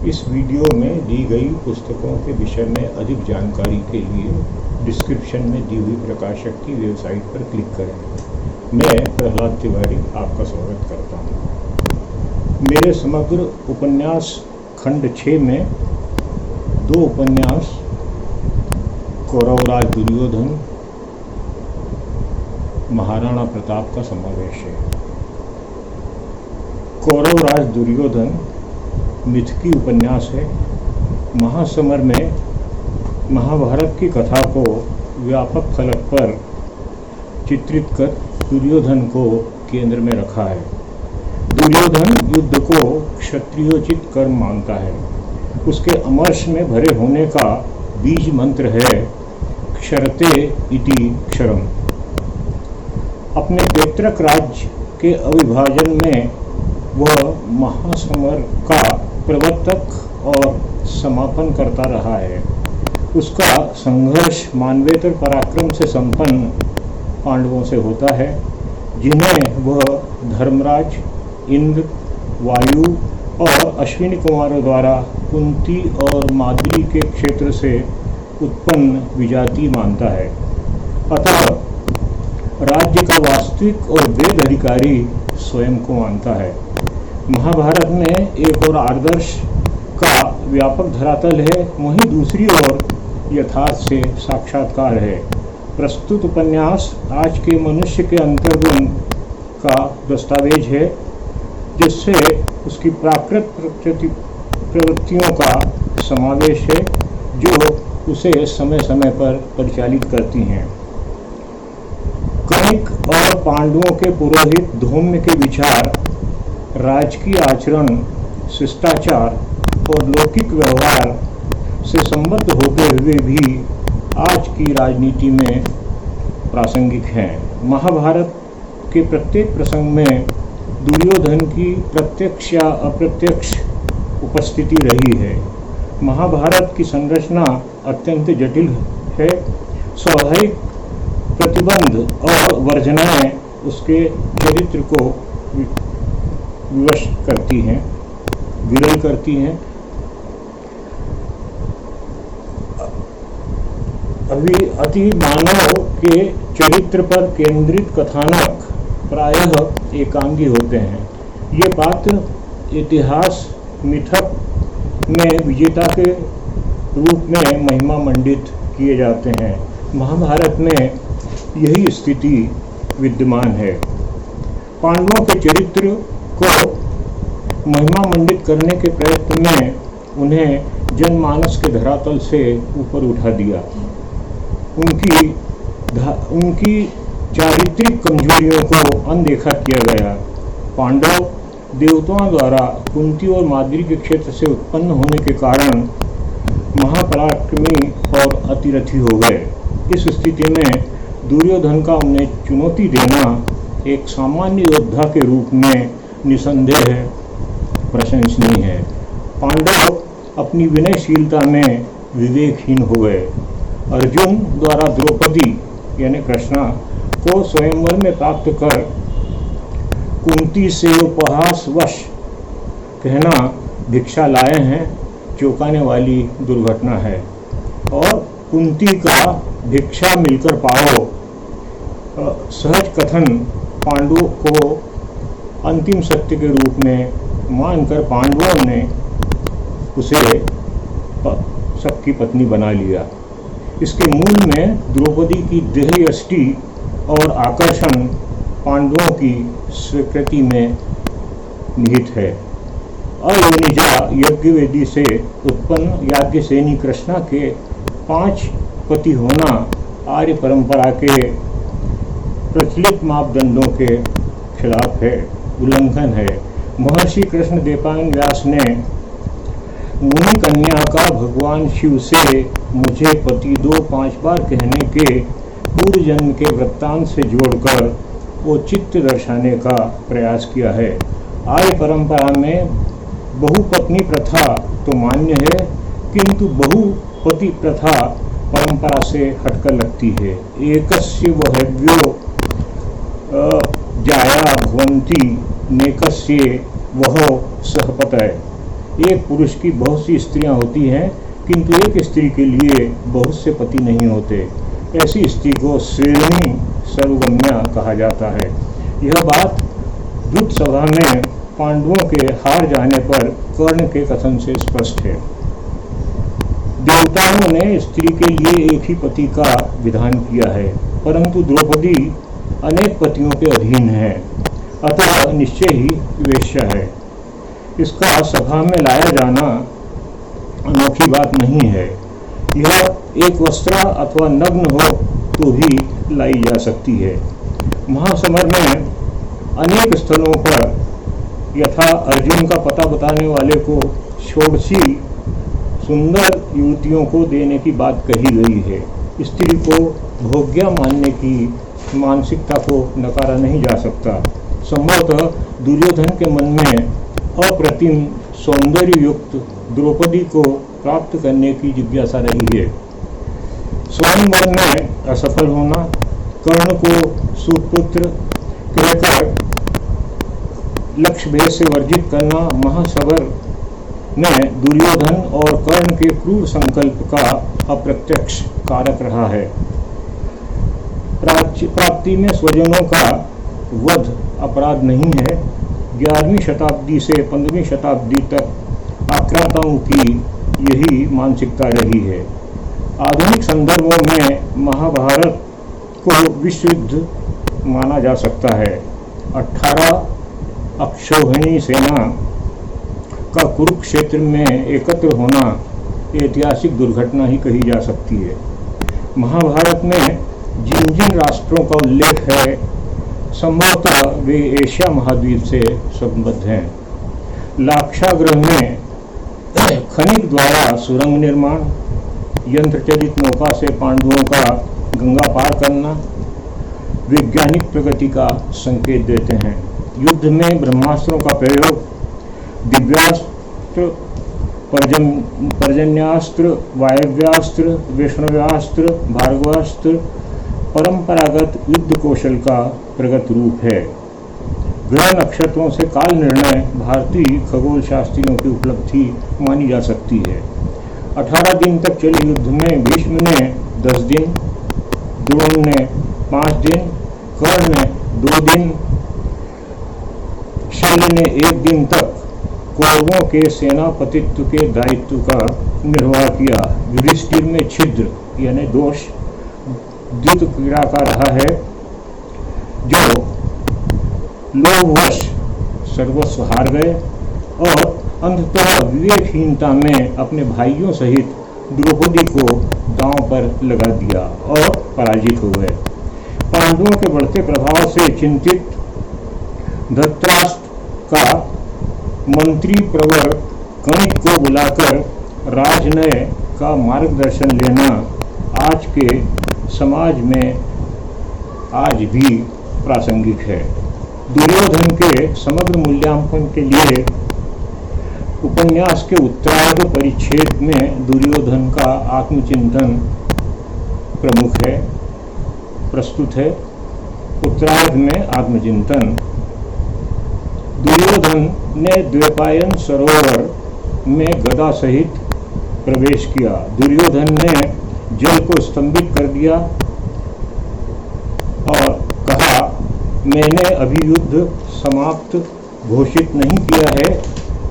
इस वीडियो में दी गई पुस्तकों के विषय में अधिक जानकारी के लिए डिस्क्रिप्शन में दी हुई प्रकाशक की वेबसाइट पर क्लिक करें। मैं प्रहलाद तिवारी आपका स्वागत करता हूँ। मेरे समग्र उपन्यास खंड 6 में 2 उपन्यास कौरवराज दुर्योधन, महाराणा प्रताप का समावेश है। कौरवराज दुर्योधन मिथकी उपन्यास है। महासमर में महाभारत की कथा को व्यापक फलक पर चित्रित कर दुर्योधन को केंद्र में रखा है। दुर्योधन युद्ध को क्षत्रियोचित कर्म मानता है। उसके अमर्ष में भरे होने का बीज मंत्र है क्षरते इति क्षरम। अपने पैतृक राज्य के अविभाजन में वह महासमर का प्रवर्तक और समापन करता रहा है। उसका संघर्ष मानवेतर पराक्रम से संपन्न पांडवों से होता है, जिन्हें वह धर्मराज, इंद्र, वायु और अश्विनी कुमारों द्वारा कुंती और माद्री के क्षेत्र से उत्पन्न विजाति मानता है। अतः राज्य का वास्तविक और वेद अधिकारी स्वयं को मानता है। महाभारत में एक और आदर्श का व्यापक धरातल है, वहीं दूसरी ओर यथार्थ से साक्षात्कार है। प्रस्तुत उपन्यास आज के मनुष्य के अंतर्गुण का दस्तावेज है, जिससे उसकी प्राकृत प्रवृत्तियों का समावेश है, जो उसे समय समय पर परिचालित करती हैं। कणिक और पांडवों के पुरोहित धौम्य के विचार, राजकीय आचरण, शिष्टाचार और लौकिक व्यवहार से संबद्ध होते हुए भी आज की राजनीति में प्रासंगिक हैं। महाभारत के प्रत्येक प्रसंग में दुर्योधन की प्रत्यक्ष या अप्रत्यक्ष उपस्थिति रही है। महाभारत की संरचना अत्यंत जटिल है। स्वाभाविक प्रतिबंध और वर्जनाएं उसके चरित्र को विवश करती हैं, विरल करती हैं। अति मानव के चरित्र पर केंद्रित कथानक प्रायः एकांगी होते हैं। ये पात्र इतिहास मिथक में विजेता के रूप में महिमा मंडित किए जाते हैं। महाभारत में यही स्थिति विद्यमान है। पांडवों के चरित्र को महिमा मंडित करने के प्रयत्न में उन्हें जनमानस के धरातल से ऊपर उठा दिया। उनकी चारित्रिक कमजोरियों को अनदेखा किया गया। पांडव देवताओं द्वारा कुंती और माद्री के क्षेत्र से उत्पन्न होने के कारण महापराक्रमी और अतिरथी हो गए। इस स्थिति में दुर्योधन का उन्हें चुनौती देना एक सामान्य योद्धा के रूप में निसंदेह प्रशंसनीय है। पांडव अपनी विनयशीलता में विवेकहीन हो गए। अर्जुन द्वारा द्रौपदी यानी कृष्णा को स्वयंवर में प्राप्त कर कुंती से उपहासवश कहना भिक्षा लाए हैं चौंकाने वाली दुर्घटना है। और कुंती का भिक्षा मिलकर पाओ सहज कथन पांडवों को अंतिम सत्य के रूप में मानकर पांडवों ने उसे सबकी पत्नी बना लिया। इसके मूल में द्रौपदी की देहयष्टि और आकर्षण पांडवों की स्वीकृति में निहित है। अयोनिजा यज्ञवेदी से उत्पन्न याज्ञसेनी कृष्णा के 5 पति होना आर्य परंपरा के प्रचलित मापदंडों के खिलाफ है, उल्लंघन है। महर्षि कृष्ण देवपायन व्यास ने मुनि कन्या का भगवान शिव से मुझे पति दो 5 बार कहने के पूर्व जन्म के वृत्तांत से जोड़कर औचित्य दर्शाने का प्रयास किया है। आर्य परंपरा में बहुपत्नी प्रथा तो मान्य है, किंतु बहुपति प्रथा परंपरा से हटकर लगती है। एकस्य वहव्यो जाया भवन्ति नेकस्य वह सहपतय। एक पुरुष की बहुत सी स्त्रियां होती हैं, किंतु एक स्त्री के लिए बहुत से पति नहीं होते। ऐसी स्त्री को श्रेणी सर्वगम्या कहा जाता है। यह बात द्रुत सभा में पांडवों के हार जाने पर कर्ण के कथन से स्पष्ट है। देवताओं ने स्त्री के लिए एक ही पति का विधान किया है, परंतु द्रौपदी अनेक पतियों के अधीन है, अतः निश्चय ही वेश्या है। इसका सभा में लाया जाना अनोखी बात नहीं है। यह एक वस्त्रा अथवा नग्न हो तो भी लाई जा सकती है। महासमर में अनेक स्थलों पर यथा अर्जुन का पता बताने वाले को षोडशी सुंदर युवतियों को देने की बात कही गई है। स्त्री को भोग्या मानने की मानसिकता को नकारा नहीं जा सकता। संभवतः दुर्योधन के मन में अप्रतिम सौंदर्य युक्त द्रौपदी को प्राप्त करने की जिज्ञासा रही है। स्वयंवर में असफल होना, कर्ण को सुपुत्र कहकर लक्ष्य भेद से वर्जित करना महासवर में दुर्योधन और कर्ण के क्रूर संकल्प का अप्रत्यक्ष कारक रहा है। प्राप्ति में स्वजनों का वध अपराध नहीं है। 11वीं शताब्दी से 15वीं शताब्दी तक आक्रांताओं की यही मानसिकता रही है। आधुनिक संदर्भों में महाभारत को विश्व युद्ध माना जा सकता है। 18 अक्षौहिणी सेना का कुरुक्षेत्र में एकत्र होना ऐतिहासिक दुर्घटना ही कही जा सकती है। महाभारत में जिन जिन राष्ट्रों का उल्लेख है, संभवतः वे एशिया महाद्वीप से संबद्ध हैं। लाक्षागृह में खनिक द्वारा सुरंग निर्माण, यंत्र चलित नौका से पांडवों का गंगा पार करना वैज्ञानिक प्रगति का संकेत देते हैं। युद्ध में ब्रह्मास्त्रों का प्रयोग, दिव्यास्त्र, पर्जन्यास्त्र, वायव्यास्त्र, वैष्णव्यास्त्र, भार्गवास्त्र परंपरागत युद्ध कौशल का प्रगत रूप है। ग्रह नक्षत्रों से काल निर्णय भारतीय खगोल शास्त्रियों की उपलब्धि मानी जा सकती है। 18 दिन तक चले युद्ध में भीष्म ने 10 दिन, द्रोण ने 5 दिन, कर्ण ने 2 दिन, शल्य ने 1 दिन तक कौरवों के सेनापतित्व के दायित्व का निर्वाह किया। युधिष्ठिर में छिद्र यानी दोष द्वित क्रीड़ा का रहा है, जो लोभवश सर्वस्व हार गए और अंततः विवेकहीनता में अपने भाइयों सहित द्रौपदी को दांव पर लगा दिया और पराजित हो गए। पांडवों के बढ़ते प्रभाव से चिंतित धृतराष्ट्र का मंत्री प्रवर कणिक को बुलाकर राजनय का मार्गदर्शन लेना आज के समाज में आज भी प्रासंगिक है। दुर्योधन के समग्र मूल्यांकन के लिए उपन्यास के उत्तरार्ध परिच्छेद में दुर्योधन का आत्मचिंतन प्रमुख है, प्रस्तुत है। उत्तरार्ध में आत्मचिंतन। दुर्योधन ने द्वैपायन सरोवर में गदा सहित प्रवेश किया। दुर्योधन ने जल को स्तंभित कर दिया और कहा, मैंने अभी युद्ध समाप्त घोषित नहीं किया है।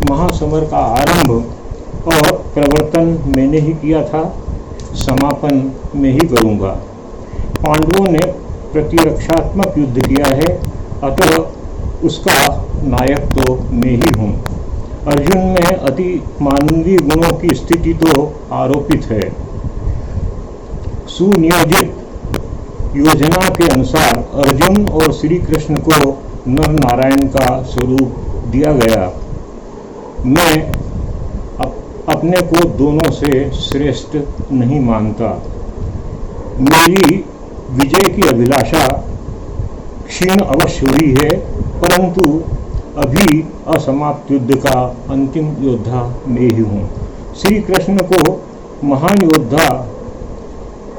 महासमर का आरंभ और प्रवर्तन मैंने ही किया था, समापन मैं ही करूंगा। पांडवों ने प्रतिरक्षात्मक युद्ध किया है, अतः उसका नायक तो मैं ही हूँ। अर्जुन में अति मानवीय गुणों की स्थिति तो आरोपित है। सुनियोजित योजना के अनुसार अर्जुन और श्री कृष्ण को नर नारायण का स्वरूप दिया गया। मैं अपने को दोनों से श्रेष्ठ नहीं मानता। मेरी विजय की अभिलाषा क्षीण अवश्य हुई है, परंतु अभी असमाप्त युद्ध का अंतिम योद्धा मैं ही हूँ। श्री कृष्ण को महान योद्धा,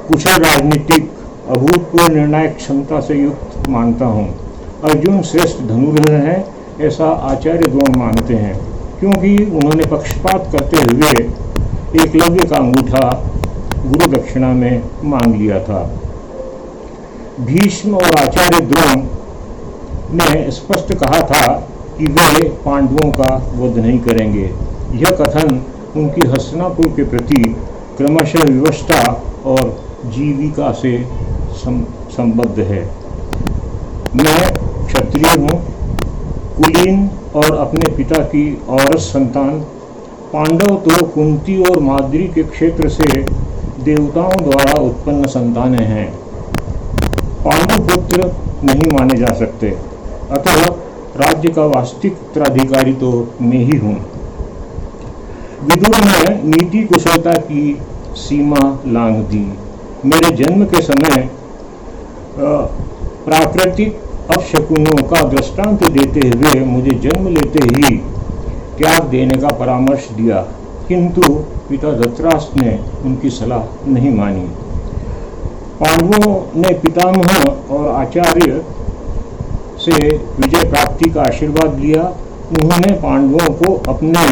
कुशल राजनीतिक, अभूतपूर्व निर्णायक क्षमता से युक्त मानता हूँ। अर्जुन श्रेष्ठ धनुर्धर है, ऐसा आचार्य द्रोण मानते हैं। क्योंकि उन्होंने पक्षपात करते हुए एकलव्य का अंगूठा गुरु दक्षिणा में मांग लिया था। भीष्म और आचार्य द्रोण ने स्पष्ट कहा था कि वे पांडवों का वध नहीं करेंगे। यह कथन उनकी हस्तिनापुर के प्रति क्रमशः विवशता और जीविका से संबद्ध है। मैं क्षत्रिय हूँ, कुलीन और अपने पिता की औरस संतान। पांडव तो कुंती और माद्री के क्षेत्र से देवताओं द्वारा उत्पन्न संतानें हैं। पांडु पुत्र नहीं माने जा सकते, अतः राज्य का वास्तविक उत्तराधिकारी तो मैं ही हूँ। विदुर ने नीति कुशलता की सीमा लांघ दी। मेरे जन्म के समय प्राकृतिक अपशकुनों का दृष्टांत देते हुए मुझे जन्म लेते ही त्याग देने का परामर्श दिया, किंतु पिता धृतराष्ट्र ने उनकी सलाह नहीं मानी। पांडवों ने पितामह और आचार्य से विजय प्राप्ति का आशीर्वाद लिया। उन्होंने पांडवों को अपने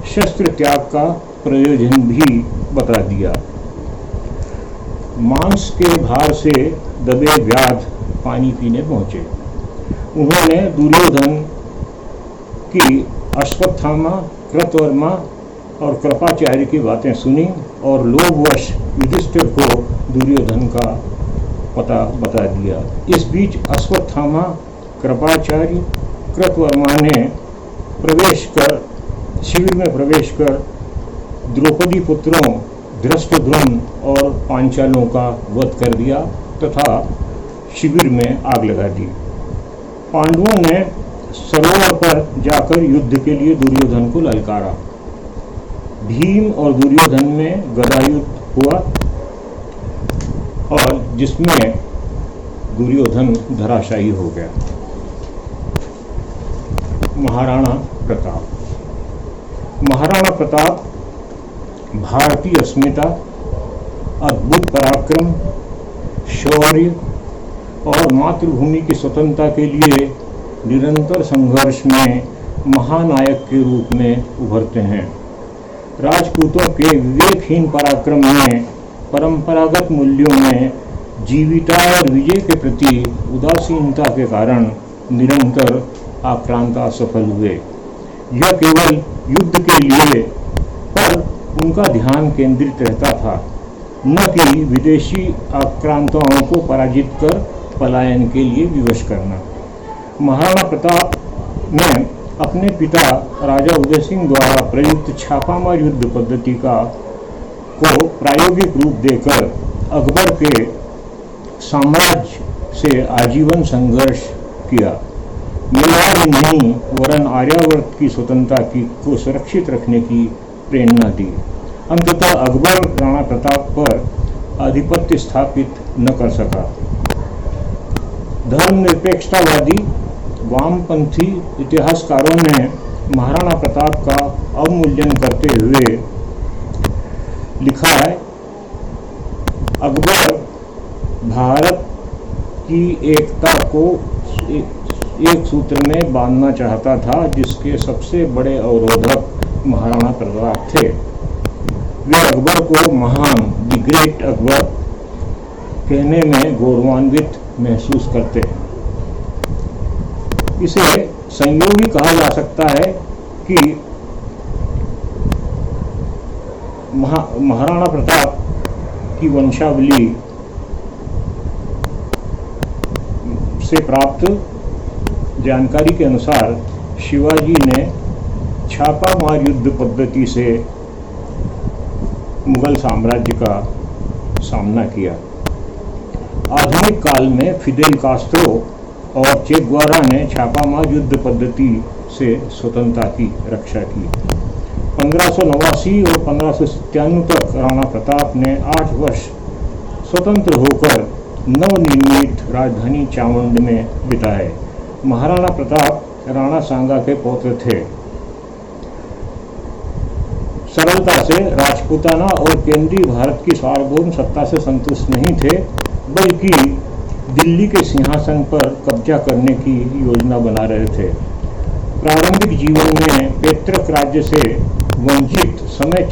शस्त्र त्याग का प्रयोजन भी बता दिया। मांस के भार से दबे व्याध पानी पीने पहुंचे। उन्होंने दुर्योधन की अश्वत्थामा, कृतवर्मा और कृपाचार्य की बातें सुनी और लोभवश युधिष्ठिर को दुर्योधन का पता बता दिया। इस बीच अश्वत्थामा, कृपाचार्य, कृतवर्मा ने शिविर में प्रवेश कर द्रौपदी पुत्रों धृष्टद्युम्न और पांचालों का वध कर दिया तथा शिविर में आग लगा दी। पांडवों ने सरोवर पर जाकर युद्ध के लिए दुर्योधन को ललकारा। भीम और दुर्योधन में गदायुद्ध हुआ और जिसमें दुर्योधन धराशायी हो गया। महाराणा प्रताप। महाराणा प्रताप भारतीय अस्मिता, अद्भुत पराक्रम, शौर्य और मातृभूमि की स्वतंत्रता के लिए निरंतर संघर्ष में महानायक के रूप में उभरते हैं। राजपूतों के विवेकहीन पराक्रम में, परंपरागत मूल्यों में, जीविता और विजय के प्रति उदासीनता के कारण निरंतर आक्रांता असफल हुए। यह केवल युद्ध के लिए पर उनका ध्यान केंद्रित रहता था, न कि विदेशी आक्रांताओं को पराजित कर पलायन के लिए विवश करना। महाराणा प्रताप ने अपने पिता राजा उदय सिंह द्वारा प्रयुक्त छापामार युद्ध पद्धति को प्रायोगिक रूप देकर अकबर के साम्राज्य से आजीवन संघर्ष किया। मेवाड़ ही नहीं वरन आर्यावर्त की स्वतंत्रता को सुरक्षित रखने की प्रेरणा दी। अंततः अकबर राणा प्रताप पर आधिपत्य स्थापित न कर सका। धर्मनिरपेक्षतावादी वामपंथी इतिहासकारों ने महाराणा प्रताप का अवमूल्यन करते हुए लिखा है, अकबर भारत की एकता को एक सूत्र में बांधना चाहता था, जिसके सबसे बड़े अवरोधक महाराणा प्रताप थे। वे अकबर को महान, द ग्रेट अकबर कहने में गौरवान्वित महसूस करते हैं। इसे संयोगी कहा जा सकता है कि महाराणा प्रताप की वंशावली से प्राप्त जानकारी के अनुसार शिवाजी ने छापामार युद्ध पद्धति से मुगल साम्राज्य का सामना किया। आधुनिक काल में फिदेल कास्त्रो और चे गुवेरा ने छापामार युद्ध पद्धति से स्वतंत्रता की रक्षा की। 1589 और 1597 तक राणा प्रताप ने 8 वर्ष स्वतंत्र होकर नवनिर्मित राजधानी चावंड में बिताए। महाराणा प्रताप राणा सांगा के पौत्र थे। सरलता से राजपूताना और केंद्रीय भारत की सार्वभौम सत्ता से संतुष्ट नहीं थे, बल्कि दिल्ली के सिंहासन पर कब्जा करने की योजना बना रहे थे। प्रारंभिक जीवन में पैतृक राज्य से वंचित समय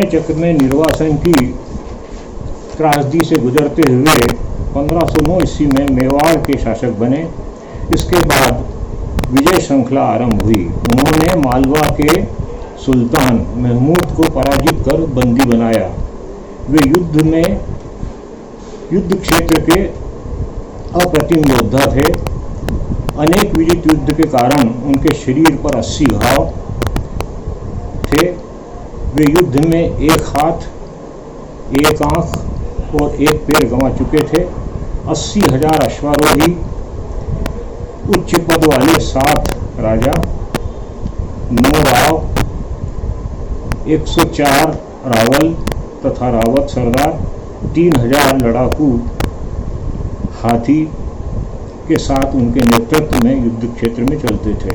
चक्र में निर्वासन की त्रासदी से गुजरते हुए 1509 ईस्वी में मेवाड़ के शासक बने। इसके बाद विजय श्रृंखला आरंभ हुई। उन्होंने मालवा के सुल्तान महमूद को पराजित कर बंदी बनाया। वे युद्ध क्षेत्र के अप्रतिम योद्धा थे। अनेक विजित युद्ध के कारण उनके शरीर पर 80 घाव थे। वे युद्ध में एक हाथ, एक आंख और एक पैर गंवा चुके थे। 80,000 अश्वारोही, उच्च पद वाले 7 राजा, 9 राव, 104 रावल तथा रावत सरदार, 3000 लड़ाकू हाथी के साथ उनके नेतृत्व में युद्ध क्षेत्र में चलते थे।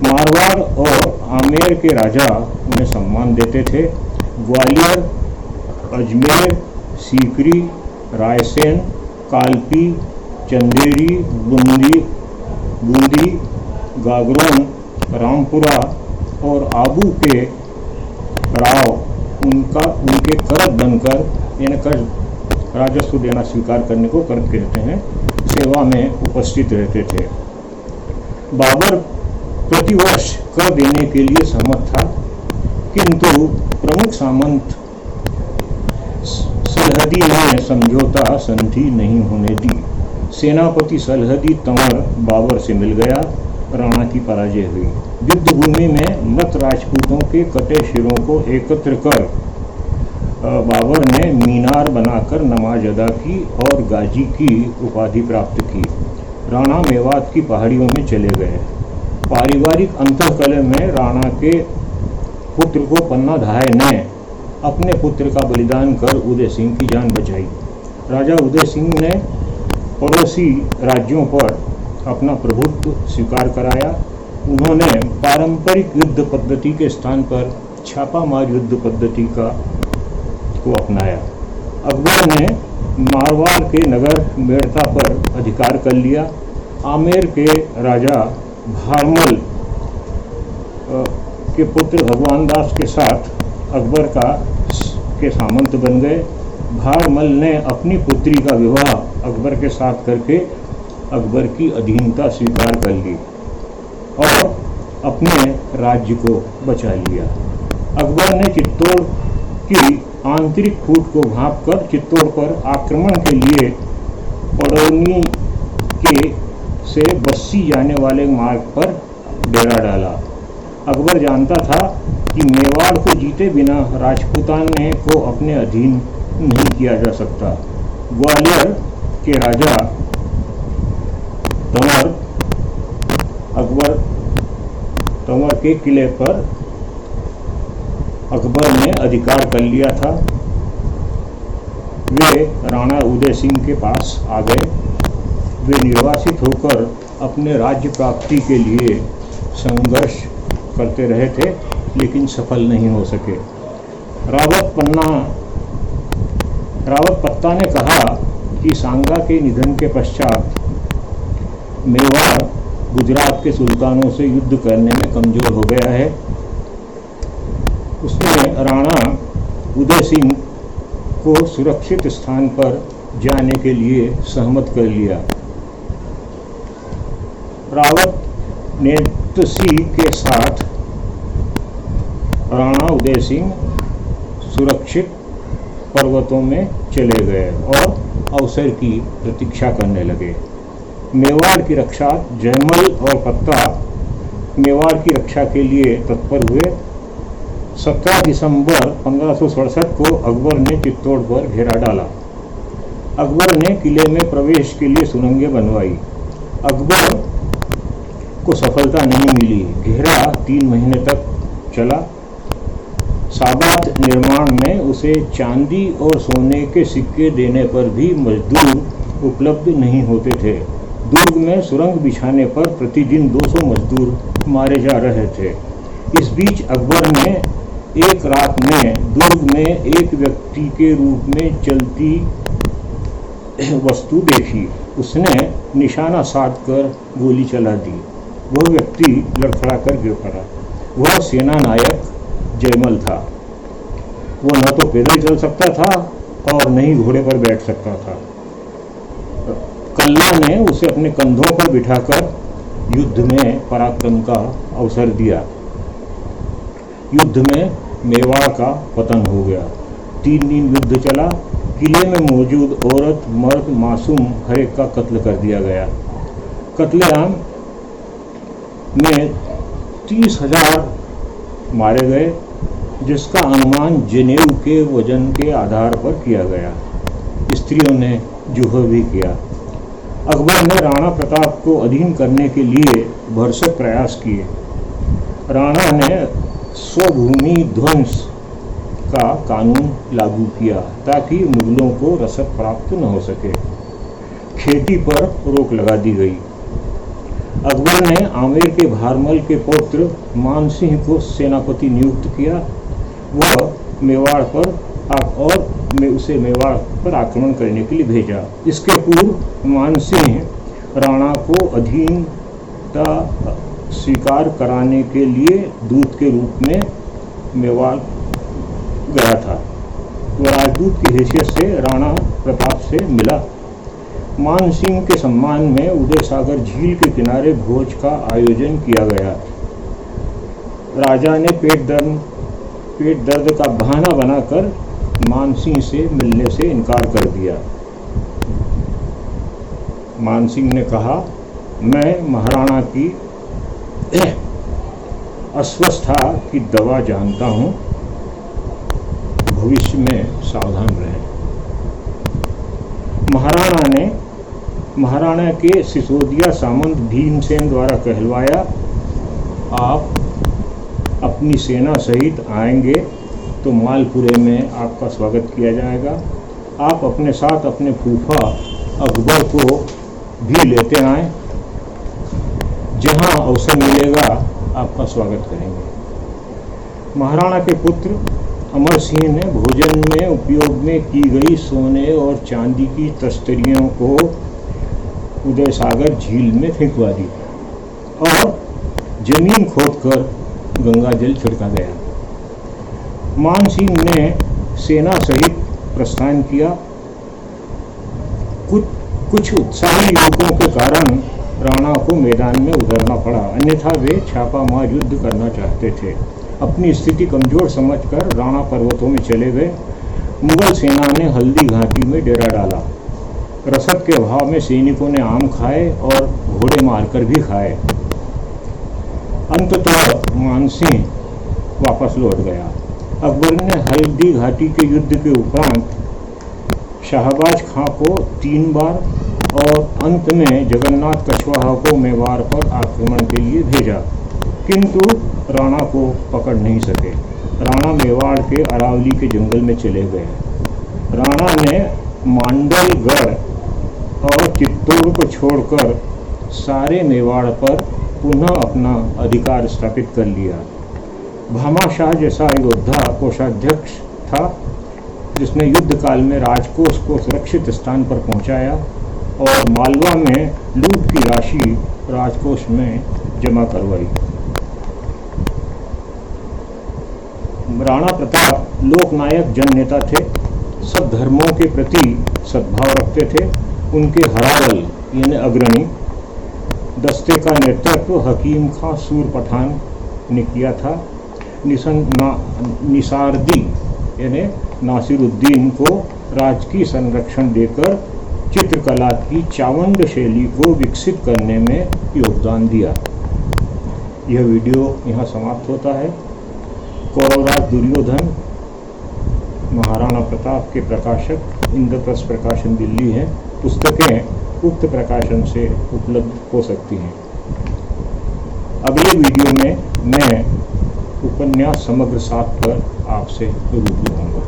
मारवाड़ और आमेर के राजा उन्हें सम्मान देते थे। ग्वालियर, अजमेर, सीकरी, रायसेन, कालपी, चंदेरी, बूंदी, गागरोन, रामपुरा और आबू के राव उनके करत बनकर, यानी कर राजस्व देना स्वीकार करने को करत कहते हैं, सेवा में उपस्थित रहते थे। बाबर प्रतिवर्ष कर देने के लिए सहमत था, किंतु प्रमुख सामंत सलहदी ने समझौता संधि नहीं होने दी। सेनापति सलहदी तंवर बाबर से मिल गया। राणा की पराजय हुई। युद्ध भूमि में मृत राजपूतों के कटे शिरों को एकत्र कर बाबर ने मीनार बनाकर नमाज अदा की और गाजी की उपाधि प्राप्त की। राणा मेवात की पहाड़ियों में चले गए। पारिवारिक अंतःकलह में राणा के पुत्र को पन्ना धाय ने अपने पुत्र का बलिदान कर उदय सिंह की जान बचाई। राजा उदय सिंह ने पड़ोसी राज्यों पर अपना प्रभुत्व स्वीकार कराया। उन्होंने पारंपरिक युद्ध पद्धति के स्थान पर छापामार युद्ध पद्धति को अपनाया। अकबर ने मारवाड़ के नगर मेड़ता पर अधिकार कर लिया। आमेर के राजा भारमल के पुत्र भगवान दास के साथ अकबर के सामंत बन गए। भारमल ने अपनी पुत्री का विवाह अकबर के साथ करके अकबर की अधीनता स्वीकार कर ली और अपने राज्य को बचा लिया। अकबर ने चित्तौड़ की आंतरिक फूट को भांपकर चित्तौड़ पर आक्रमण के लिए पड़ौनी से बस्सी जाने वाले मार्ग पर डेरा डाला। अकबर जानता था कि मेवाड़ को जीते बिना राजपूताने को अपने अधीन नहीं किया जा सकता। ग्वालियर के राजा तंवर के किले पर अकबर ने अधिकार कर लिया था। वे राणा उदय सिंह के पास आ गए। वे निर्वासित होकर अपने राज्य प्राप्ति के लिए संघर्ष करते रहे थे, लेकिन सफल नहीं हो सके। रावत पत्ता ने कहा कि सांगा के निधन के पश्चात मेवाड़ गुजरात के सुल्तानों से युद्ध करने में कमजोर हो गया है। उसने राणा उदय सिंह को सुरक्षित स्थान पर जाने के लिए सहमत कर लिया। रावत नेतसी के साथ राणा उदय सिंह सुरक्षित पर्वतों में चले गए और अवसर की प्रतीक्षा करने लगे। मेवाड़ की रक्षा जयमल और पत्ता मेवाड़ की रक्षा के लिए तत्पर हुए। 17 दिसंबर 1567 को अकबर ने चित्तौड़ पर घेरा डाला। अकबर ने किले में प्रवेश के लिए सुरंगें बनवाई। अकबर को सफलता नहीं मिली। घेरा 3 महीने तक चला। साबात निर्माण में उसे चांदी और सोने के सिक्के देने पर भी मजदूर उपलब्ध नहीं होते थे। दुर्ग में सुरंग बिछाने पर प्रतिदिन 200 मजदूर मारे जा रहे थे। इस बीच अकबर ने एक रात में दुर्ग में एक व्यक्ति के रूप में चलती वस्तु देखी। उसने निशाना साध कर गोली चला दी। वह व्यक्ति लड़खड़ा कर गिर पड़ा। वह सेना नायक जयमल था। वो न तो पैदल चल सकता था और न ही घोड़े पर बैठ सकता था। कल्ला ने उसे अपने कंधों पर बिठाकर युद्ध में पराक्रम का अवसर दिया। युद्ध में मेवाड़ का पतन हो गया। 3 दिन युद्ध चला। किले में मौजूद औरत, मर्द, मासूम हर एक का कत्ल कर दिया गया। कत्लेआम में 30,000 मारे गए, जिसका अनुमान जनेऊ के वजन के आधार पर किया गया। स्त्रियों ने जुह भी किया। अकबर ने राणा प्रताप को अधीन करने के लिए भरसक प्रयास किए। राणा ने स्वभूमि ध्वंस का कानून लागू किया ताकि मुगलों को रसद प्राप्त न हो सके। खेती पर रोक लगा दी गई। अकबर ने आमेर के भारमल के पौत्र मानसिंह को सेनापति नियुक्त किया। वह मेवाड़ पर आक्रमण करने के लिए भेजा। इसके पूर्व मानसिंह राणा को अधीनता स्वीकार कराने के लिए दूत के रूप में मेवाड़ गया था। वह राजदूत की हैसियत से राणा प्रताप से मिला। मानसिंह के सम्मान में उदय सागर झील के किनारे भोज का आयोजन किया गया। राजा ने पेट दर्द का बहाना बनाकर मानसिंह से मिलने से इनकार कर दिया। मानसिंह ने कहा, मैं महाराणा की अस्वस्थता की दवा जानता हूं, भविष्य में सावधान रहें। महाराणा के सिसोदिया सामंत भीमसेन द्वारा कहलवाया, आप अपनी सेना सहित आएंगे तो मालपुरे में आपका स्वागत किया जाएगा। आप अपने साथ अपने फूफा अकबर को भी लेते आएं। जहां अवसर मिलेगा आपका स्वागत करेंगे। महाराणा के पुत्र अमर सिंह ने भोजन में उपयोग में की गई सोने और चांदी की तस्तरियों को उदय सागर झील में फेंकवा दी और जमीन खोदकर गंगा जल छिड़का गया। मानसिंह ने सेना सहित प्रस्थान किया। कुछ उत्साही युवकों के कारण राणा को मैदान में उतरना पड़ा, अन्यथा वे छापामार युद्ध करना चाहते थे। अपनी स्थिति कमजोर समझकर राणा पर्वतों में चले गए। मुगल सेना ने हल्दी घाटी में डेरा डाला। रसद के अभाव में सैनिकों ने आम खाए और घोड़े मारकर भी खाए। अंततः मानसिंह वापस लौट गया। अकबर ने हल्दी घाटी के युद्ध के उपरांत शाहबाज खां को 3 बार और अंत में जगन्नाथ कछवाहा को मेवाड़ पर आक्रमण के लिए भेजा, किंतु राणा को पकड़ नहीं सके। राणा मेवाड़ के अरावली के जंगल में चले गए। राणा ने मांडलगढ़ और चित्तौड़ को छोड़कर सारे मेवाड़ पर पुनः अपना अधिकार स्थापित कर लिया। भामाशाह जैसा योद्धा कोषाध्यक्ष था, जिसने युद्ध काल में राजकोष को सुरक्षित स्थान पर पहुंचाया और मालवा में लूट की राशि राजकोष में जमा करवाई। राणा प्रताप लोकनायक जननेता थे। सब धर्मों के प्रति सद्भाव रखते थे। उनके हरावल यानी अग्रणी दस्ते का नेतृत्व हकीम खां सूर पठान ने किया था। निसारदी यानी नासिरुद्दीन को राजकीय संरक्षण देकर चित्रकला की चावंड शैली को विकसित करने में योगदान दिया। यह वीडियो यहाँ समाप्त होता है। कौरवराज दुर्योधन महाराणा प्रताप के प्रकाशक इंद्रप्रस्थ प्रकाशन दिल्ली है। पुस्तकें उक्त प्रकाशन से उपलब्ध हो सकती हैं। अगले वीडियो में मैं उपन्यास समग्र 7 पर आपसे रूबरू होऊंगा।